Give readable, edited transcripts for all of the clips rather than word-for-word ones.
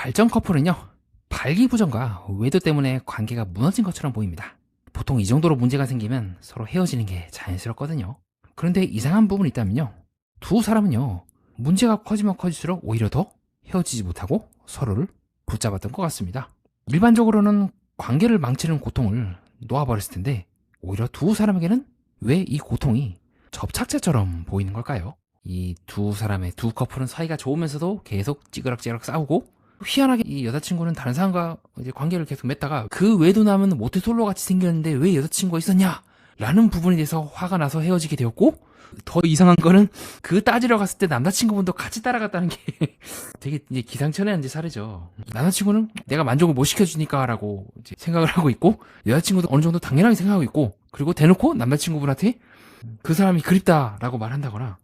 발전 커플은요, 발기부전과 외도 때문에 관계가 무너진 것처럼 보입니다. 보통 이 정도로 문제가 생기면 서로 헤어지는 게 자연스럽거든요. 그런데 이상한 부분이 있다면요, 두 사람은요, 문제가 커지면 커질수록 오히려 더 헤어지지 못하고 서로를 붙잡았던 것 같습니다. 일반적으로는 관계를 망치는 고통을 놓아버렸을 텐데 오히려 두 사람에게는 왜 이 고통이 접착제처럼 보이는 걸까요? 이 두 사람의 두 커플은 사이가 좋으면서도 계속 찌그락찌그락 싸우고, 희한하게 이 여자친구는 다른 사람과 이제 관계를 계속 맺다가 그 외도남은 모태솔로 같이 생겼는데 왜 여자친구가 있었냐? 라는 부분에 대해서 화가 나서 헤어지게 되었고, 더 이상한 거는 그 따지러 갔을 때 남자친구분도 같이 따라갔다는 게 되게 이제 기상천외한 이제 사례죠. 남자친구는 내가 만족을 못 시켜주니까 라고 이제 생각을 하고 있고, 여자친구도 어느 정도 당연하게 생각하고 있고, 그리고 대놓고 남자친구분한테 그 사람이 그립다 라고 말한다거나,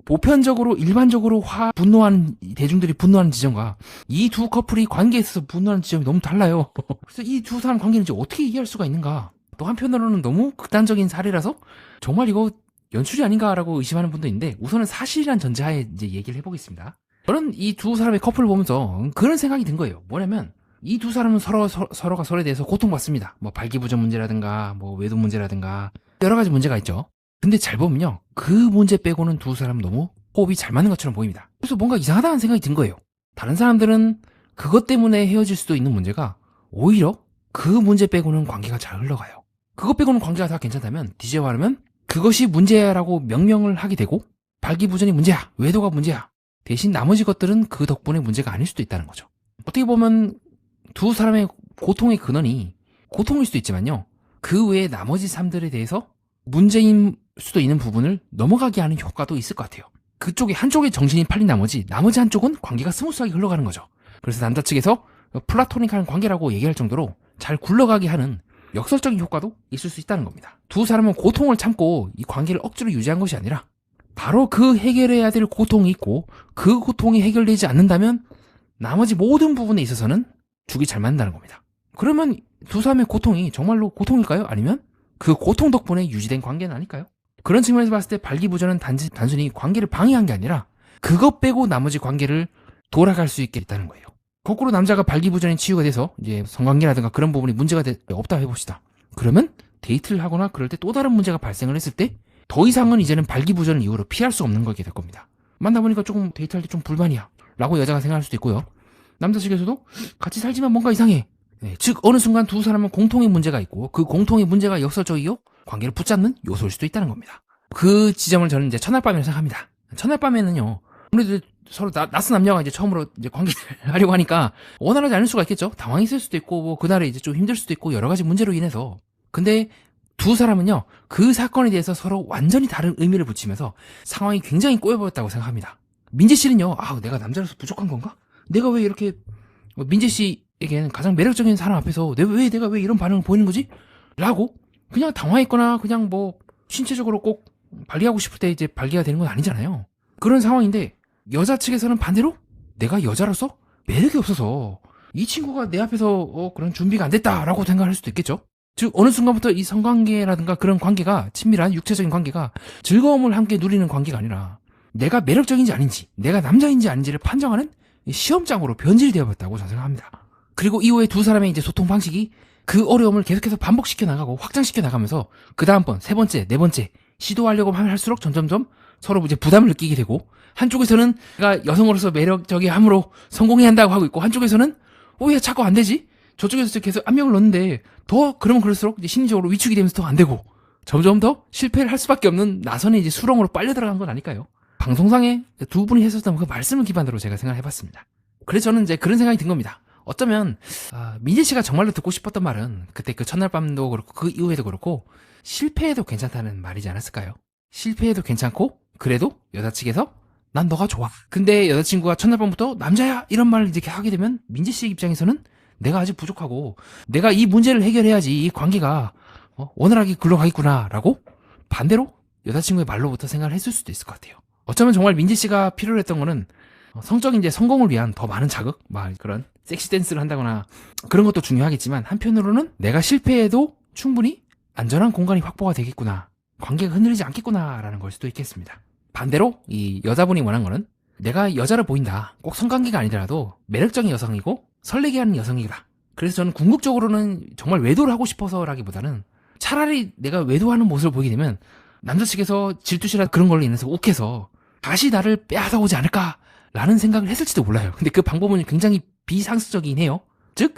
보편적으로 일반적으로 분노하는 대중들이 분노하는 지점과 이 두 커플이 관계에 있어서 분노하는 지점이 너무 달라요. 그래서 이 두 사람 관계는 이제 어떻게 이해할 수가 있는가? 또 한편으로는 너무 극단적인 사례라서 정말 이거 연출이 아닌가라고 의심하는 분도 있는데, 우선은 사실이란 전제하에 이제 얘기를 해보겠습니다. 저는 이 두 사람의 커플을 보면서 그런 생각이 든 거예요. 뭐냐면 이 두 사람은 서로가 서로에 대해서 고통받습니다. 뭐 발기부전 문제라든가 뭐 외도 문제라든가 여러 가지 문제가 있죠. 근데 잘 보면요, 그 문제 빼고는 두 사람은 너무 호흡이 잘 맞는 것처럼 보입니다. 그래서 뭔가 이상하다는 생각이 든 거예요. 다른 사람들은 그것 때문에 헤어질 수도 있는 문제가 오히려 그 문제 빼고는 관계가 잘 흘러가요. 그것 빼고는 관계가 다 괜찮다면, 뒤집어 말하면 그것이 문제라고 명명을 하게 되고, 발기부전이 문제야, 외도가 문제야, 대신 나머지 것들은 그 덕분에 문제가 아닐 수도 있다는 거죠. 어떻게 보면 두 사람의 고통의 근원이 고통일 수도 있지만요, 그 외에 나머지 삶들에 대해서 문제인 수도 있는 부분을 넘어가게 하는 효과도 있을 것 같아요. 그쪽에 한쪽에 정신이 팔린 나머지 한쪽은 관계가 스무스하게 흘러가는 거죠. 그래서 남자 측에서 플라토닉한 관계라고 얘기할 정도로 잘 굴러가게 하는 역설적인 효과도 있을 수 있다는 겁니다. 두 사람은 고통을 참고 이 관계를 억지로 유지한 것이 아니라 바로 그 해결해야 될 고통이 있고, 그 고통이 해결되지 않는다면 나머지 모든 부분에 있어서는 죽이 잘 맞는다는 겁니다. 그러면 두 사람의 고통이 정말로 고통일까요? 아니면 그 고통 덕분에 유지된 관계는 아닐까요? 그런 측면에서 봤을 때 발기부전은 단순히 관계를 방해한 게 아니라 그것 빼고 나머지 관계를 돌아갈 수 있게 했다는 거예요. 거꾸로 남자가 발기부전이 치유가 돼서 이제 성관계라든가 그런 부분이 문제가 없다 해봅시다. 그러면 데이트를 하거나 그럴 때 또 다른 문제가 발생을 했을 때 더 이상은 이제는 발기부전을 이유로 피할 수 없는 거게 될 겁니다. 만나보니까 조금 데이트할 때 좀 불만이야 라고 여자가 생각할 수도 있고요, 남자 측에서도 같이 살지만 뭔가 이상해. 즉 어느 순간 두 사람은 공통의 문제가 있고, 그 공통의 문제가 역설적이요 관계를 붙잡는 요소일 수도 있다는 겁니다. 그 지점을 저는 이제 첫날밤이라고 생각합니다. 첫날밤에는요, 아무래도 서로 낯선 남녀가 이제 처음으로 이제 관계를 하려고 하니까 원활하지 않을 수가 있겠죠. 당황했을 수도 있고, 뭐 그날에 이제 좀 힘들 수도 있고, 여러 가지 문제로 인해서. 근데 두 사람은요, 그 사건에 대해서 서로 완전히 다른 의미를 붙이면서 상황이 굉장히 꼬여버렸다고 생각합니다. 민재 씨는요, 내가 남자로서 부족한 건가? 내가 왜 이렇게, 민재 씨에게는 가장 매력적인 사람 앞에서 내가 왜 이런 반응을 보이는 거지? 라고 그냥 당황했거나 그냥 뭐 신체적으로 꼭 발기하고 싶을 때 이제 발기가 되는 건 아니잖아요. 그런 상황인데 여자 측에서는 반대로 내가 여자로서 매력이 없어서 이 친구가 내 앞에서 그런 준비가 안 됐다라고 생각할 수도 있겠죠. 즉 어느 순간부터 이 성관계라든가 그런 관계가, 친밀한 육체적인 관계가 즐거움을 함께 누리는 관계가 아니라 내가 매력적인지 아닌지, 내가 남자인지 아닌지를 판정하는 시험장으로 변질이 되어버렸다고 저는 생각합니다. 그리고 이후에 두 사람의 이제 소통 방식이 그 어려움을 계속해서 반복시켜 나가고 확장시켜 나가면서 그 다음번, 세 번째, 네 번째 시도하려고 하면 할수록 점점점 서로 이제 부담을 느끼게 되고, 한쪽에서는 내가 여성으로서 매력적이함으로 성공해야 한다고 하고 있고, 한쪽에서는 왜 자꾸 안 되지? 저쪽에서 계속 압력을 넣는데 더 그러면 그럴수록 이제 심리적으로 위축이 되면서 더 안 되고, 점점 더 실패를 할 수밖에 없는 나선의 이제 수렁으로 빨려 들어간 건 아닐까요? 방송상에 두 분이 했었던 그 말씀을 기반으로 제가 생각을 해봤습니다. 그래서 저는 이제 그런 생각이 든 겁니다. 어쩌면 민재 씨가 정말로 듣고 싶었던 말은 그때 그 첫날 밤도 그렇고 그 이후에도 그렇고 실패해도 괜찮다는 말이지 않았을까요? 실패해도 괜찮고 그래도 여자 측에서 난 너가 좋아. 근데 여자친구가 첫날 밤부터 남자야 이런 말을 이렇게 하게 되면 민재 씨 입장에서는 내가 아직 부족하고 내가 이 문제를 해결해야지 이 관계가 원활하게 굴러가겠구나 라고 반대로 여자친구의 말로부터 생각을 했을 수도 있을 것 같아요. 어쩌면 정말 민재 씨가 필요로 했던 거는 성적인 이제 성공을 위한 더 많은 자극, 그런 섹시 댄스를 한다거나 그런 것도 중요하겠지만, 한편으로는 내가 실패해도 충분히 안전한 공간이 확보가 되겠구나, 관계가 흔들리지 않겠구나라는 걸 수도 있겠습니다. 반대로 이 여자분이 원한 거는 내가 여자로 보인다, 꼭 성관계가 아니더라도 매력적인 여성이고 설레게 하는 여성이다. 그래서 저는 궁극적으로는 정말 외도를 하고 싶어서라기보다는 차라리 내가 외도하는 모습을 보이게 되면 남자 측에서 질투시라 그런 걸로 인해서 욱해서 다시 나를 빼앗아오지 않을까라는 생각을 했을지도 몰라요. 근데 그 방법은 굉장히 비상식적이긴 해요. 즉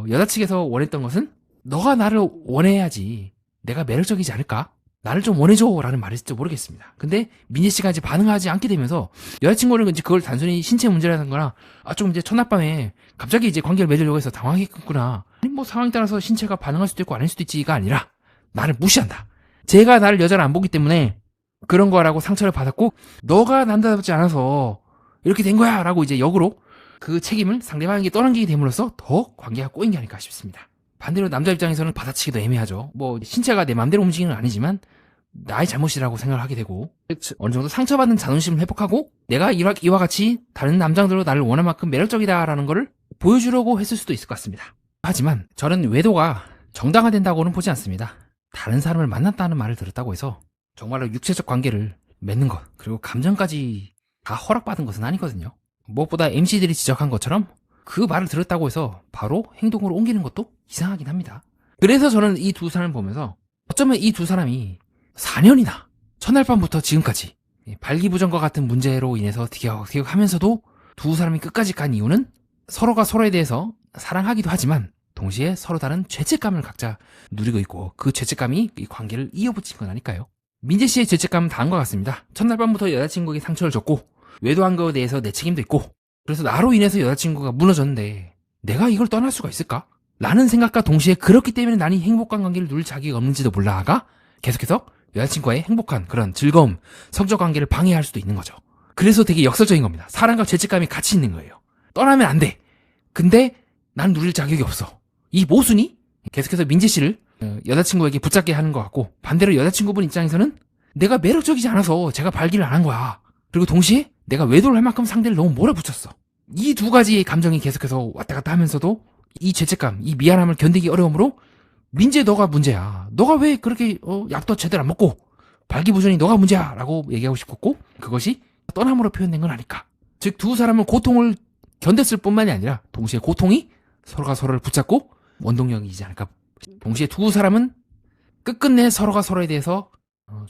여자 측에서 원했던 것은 너가 나를 원해야지 내가 매력적이지 않을까? 나를 좀 원해줘라는 말일지도 모르겠습니다. 근데 민재 씨가 이제 반응하지 않게 되면서 여자친구는 이제 그걸 단순히 신체 문제라는 거나 좀 이제 첫날밤에 갑자기 이제 관계를 맺으려고 해서 당황했구나. 아니 뭐 상황에 따라서 신체가 반응할 수도 있고 아닐 수도 있지가 아니라 나를 무시한다. 제가 나를 여자를 안 보기 때문에 그런 거라고 상처를 받았고 너가 남자답지 않아서 이렇게 된 거야 라고 이제 역으로 그 책임을 상대방에게 떠넘기게 됨으로써 더 관계가 꼬인 게 아닐까 싶습니다. 반대로 남자 입장에서는 받아치기도 애매하죠. 뭐 신체가 내 맘대로 움직이는 건 아니지만 나의 잘못이라고 생각을 하게 되고 어느 정도 상처받은 자존심을 회복하고 내가 이와 같이 다른 남자들로 나를 원할 만큼 매력적이다라는 거를 보여주려고 했을 수도 있을 것 같습니다. 하지만 저는 외도가 정당화된다고는 보지 않습니다. 다른 사람을 만났다는 말을 들었다고 해서 정말로 육체적 관계를 맺는 것 그리고 감정까지 다 허락받은 것은 아니거든요. 무엇보다 MC들이 지적한 것처럼 그 말을 들었다고 해서 바로 행동으로 옮기는 것도 이상하긴 합니다. 그래서 저는 이 두 사람을 보면서 어쩌면 이 두 사람이 4년이나 첫날 밤부터 지금까지 발기부전과 같은 문제로 인해서 티격태격하면서도 두 사람이 끝까지 간 이유는 서로가 서로에 대해서 사랑하기도 하지만 동시에 서로 다른 죄책감을 각자 누리고 있고 그 죄책감이 이 관계를 이어붙인 건 아닐까요? 민재 씨의 죄책감은 다음과 같습니다. 첫날 밤부터 여자친구에게 상처를 줬고 외도한 거에 대해서 내 책임도 있고 그래서 나로 인해서 여자친구가 무너졌는데 내가 이걸 떠날 수가 있을까? 라는 생각과 동시에 그렇기 때문에 나는 행복한 관계를 누릴 자격이 없는지도 몰라가 계속해서 여자친구와의 행복한 그런 즐거움, 성적 관계를 방해할 수도 있는 거죠. 그래서 되게 역설적인 겁니다. 사랑과 죄책감이 같이 있는 거예요. 떠나면 안 돼. 근데 난 누릴 자격이 없어. 이 모순이 계속해서 민재 씨를 여자친구에게 붙잡게 하는 것 같고 반대로 여자친구분 입장에서는 내가 매력적이지 않아서 제가 발기를 안 한 거야. 그리고 동시에 내가 외도를 할 만큼 상대를 너무 몰아붙였어. 이 두 가지의 감정이 계속해서 왔다 갔다 하면서도 이 죄책감, 이 미안함을 견디기 어려움으로 민재 너가 문제야. 너가 왜 그렇게 약도 제대로 안 먹고 발기부전이 너가 문제야 라고 얘기하고 싶었고 그것이 떠남으로 표현된 건 아닐까. 즉 두 사람은 고통을 견뎠을 뿐만이 아니라 동시에 고통이 서로가 서로를 붙잡고 원동력이지 않을까. 동시에 두 사람은 끝끝내 서로가 서로에 대해서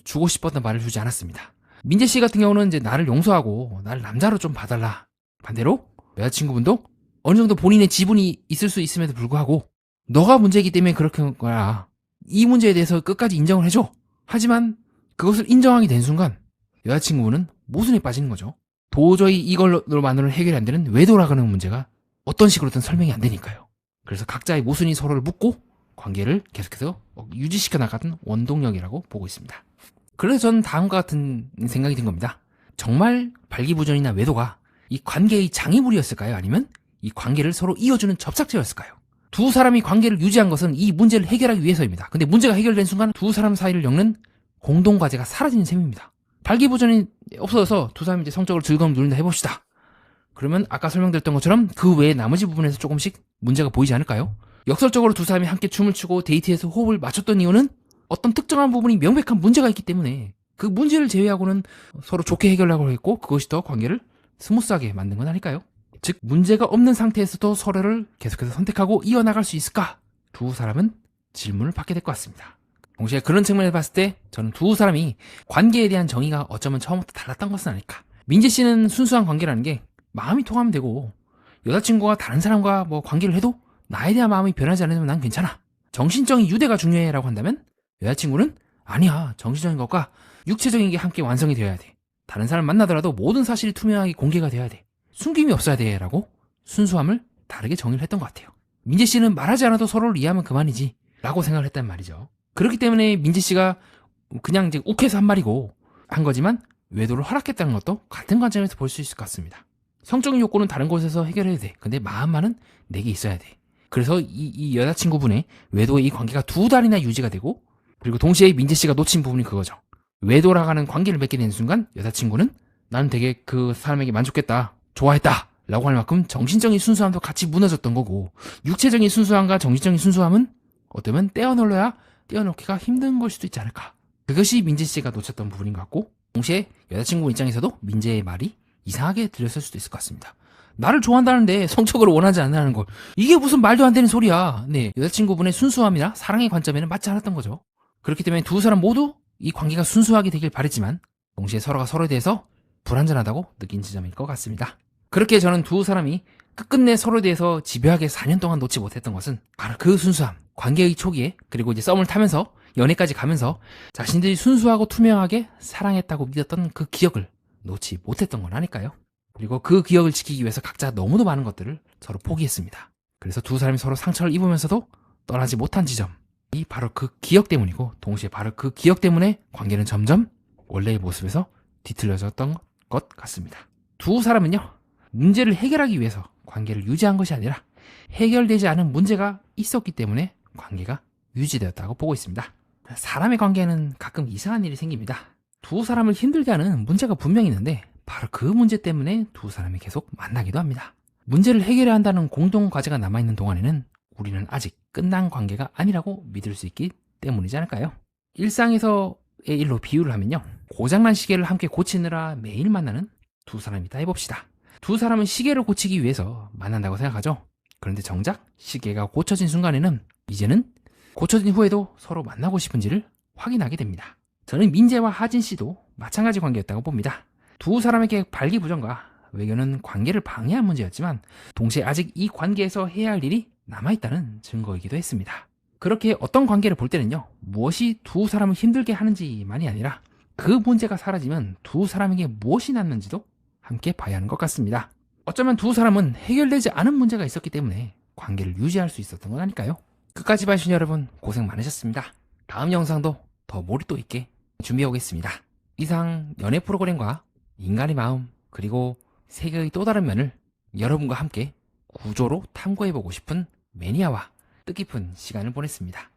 주고 싶었던 말을 주지 않았습니다. 민재 씨 같은 경우는 이제 나를 용서하고 나를 남자로 좀 봐달라. 반대로 여자친구분도 어느 정도 본인의 지분이 있을 수 있음에도 불구하고 너가 문제이기 때문에 그렇게 한 거야. 이 문제에 대해서 끝까지 인정을 해줘. 하지만 그것을 인정하게 된 순간 여자친구분은 모순에 빠지는 거죠. 도저히 이걸로만으로는 해결이 안 되는 외도라는 문제가 어떤 식으로든 설명이 안 되니까요. 그래서 각자의 모순이 서로를 묻고 관계를 계속해서 유지시켜 나가는 원동력이라고 보고 있습니다. 그래서 저는 다음과 같은 생각이 든 겁니다. 정말 발기부전이나 외도가 이 관계의 장애물이었을까요? 아니면 이 관계를 서로 이어주는 접착제였을까요? 두 사람이 관계를 유지한 것은 이 문제를 해결하기 위해서입니다. 근데 문제가 해결된 순간 두 사람 사이를 엮는 공동과제가 사라지는 셈입니다. 발기부전이 없어져서 두 사람이 이제 성적으로 즐거움 누린다 해봅시다. 그러면 아까 설명드렸던 것처럼 그 외에 나머지 부분에서 조금씩 문제가 보이지 않을까요? 역설적으로 두 사람이 함께 춤을 추고 데이트에서 호흡을 맞췄던 이유는 어떤 특정한 부분이 명백한 문제가 있기 때문에 그 문제를 제외하고는 서로 좋게 해결하려고 했고 그것이 더 관계를 스무스하게 만든 건 아닐까요? 즉 문제가 없는 상태에서도 서로를 계속해서 선택하고 이어나갈 수 있을까? 두 사람은 질문을 받게 될 것 같습니다. 동시에 그런 측면에서 봤을 때 저는 두 사람이 관계에 대한 정의가 어쩌면 처음부터 달랐던 것은 아닐까. 민재 씨는 순수한 관계라는 게 마음이 통하면 되고 여자친구가 다른 사람과 뭐 관계를 해도 나에 대한 마음이 변하지 않으면 난 괜찮아. 정신적인 유대가 중요해라고 한다면 여자친구는 아니야. 정신적인 것과 육체적인 게 함께 완성이 되어야 돼. 다른 사람 만나더라도 모든 사실이 투명하게 공개가 돼야 돼. 숨김이 없어야 돼 라고 순수함을 다르게 정의를 했던 것 같아요. 민재 씨는 말하지 않아도 서로를 이해하면 그만이지 라고 생각을 했단 말이죠. 그렇기 때문에 민재 씨가 그냥 이제 욱해서 한 말이고 한 거지만 외도를 허락했다는 것도 같은 관점에서 볼 수 있을 것 같습니다. 성적인 욕구는 다른 곳에서 해결해야 돼. 근데 마음만은 내게 있어야 돼. 그래서 이 여자친구분의 외도의 이 관계가 2달이나 유지가 되고 그리고 동시에 민재 씨가 놓친 부분이 그거죠. 외도라가는 관계를 맺게 되는 순간 여자친구는 나는 되게 그 사람에게 만족했다. 좋아했다. 라고 할 만큼 정신적인 순수함도 같이 무너졌던 거고 육체적인 순수함과 정신적인 순수함은 어쩌면 떼어놓기가 힘든 걸 수도 있지 않을까. 그것이 민재 씨가 놓쳤던 부분인 것 같고 동시에 여자친구 입장에서도 민재의 말이 이상하게 들렸을 수도 있을 것 같습니다. 나를 좋아한다는데 성적으로 원하지 않는다는 걸. 이게 무슨 말도 안 되는 소리야. 네, 여자친구분의 순수함이나 사랑의 관점에는 맞지 않았던 거죠. 그렇기 때문에 두 사람 모두 이 관계가 순수하게 되길 바랬지만 동시에 서로가 서로에 대해서 불완전하다고 느낀 지점일 것 같습니다. 그렇게 저는 두 사람이 끝끝내 서로에 대해서 집요하게 4년 동안 놓지 못했던 것은 바로 그 순수함, 관계의 초기에, 그리고 이제 썸을 타면서 연애까지 가면서 자신들이 순수하고 투명하게 사랑했다고 믿었던 그 기억을 놓지 못했던 건 아닐까요? 그리고 그 기억을 지키기 위해서 각자 너무도 많은 것들을 서로 포기했습니다. 그래서 두 사람이 서로 상처를 입으면서도 떠나지 못한 지점이 바로 그 기억 때문이고, 동시에 바로 그 기억 때문에 관계는 점점 원래의 모습에서 뒤틀려졌던 것 같습니다. 두 사람은요, 문제를 해결하기 위해서 관계를 유지한 것이 아니라 해결되지 않은 문제가 있었기 때문에 관계가 유지되었다고 보고 있습니다. 사람의 관계는 가끔 이상한 일이 생깁니다. 두 사람을 힘들게 하는 문제가 분명히 있는데 바로 그 문제 때문에 두 사람이 계속 만나기도 합니다. 문제를 해결해야 한다는 공동 과제가 남아있는 동안에는 우리는 아직 끝난 관계가 아니라고 믿을 수 있기 때문이지 않을까요? 일상에서의 일로 비유를 하면요, 고장난 시계를 함께 고치느라 매일 만나는 두 사람이다 해봅시다. 두 사람은 시계를 고치기 위해서 만난다고 생각하죠. 그런데 정작 시계가 고쳐진 순간에는 이제는 고쳐진 후에도 서로 만나고 싶은지를 확인하게 됩니다. 저는 민재와 하진 씨도 마찬가지 관계였다고 봅니다. 두 사람에게 발기부전과 외교는 관계를 방해한 문제였지만 동시에 아직 이 관계에서 해야 할 일이 남아있다는 증거이기도 했습니다. 그렇게 어떤 관계를 볼 때는요, 무엇이 두 사람을 힘들게 하는지만이 아니라 그 문제가 사라지면 두 사람에게 무엇이 남는지도 함께 봐야 하는 것 같습니다. 어쩌면 두 사람은 해결되지 않은 문제가 있었기 때문에 관계를 유지할 수 있었던 건 아닐까요? 끝까지 봐주신 여러분 고생 많으셨습니다. 다음 영상도 더 몰입도 있게 준비해 오겠습니다. 이상 연애 프로그램과 인간의 마음, 그리고 세계의 또 다른 면을 여러분과 함께 구조로 탐구해보고 싶은 매니아와 뜻깊은 시간을 보냈습니다.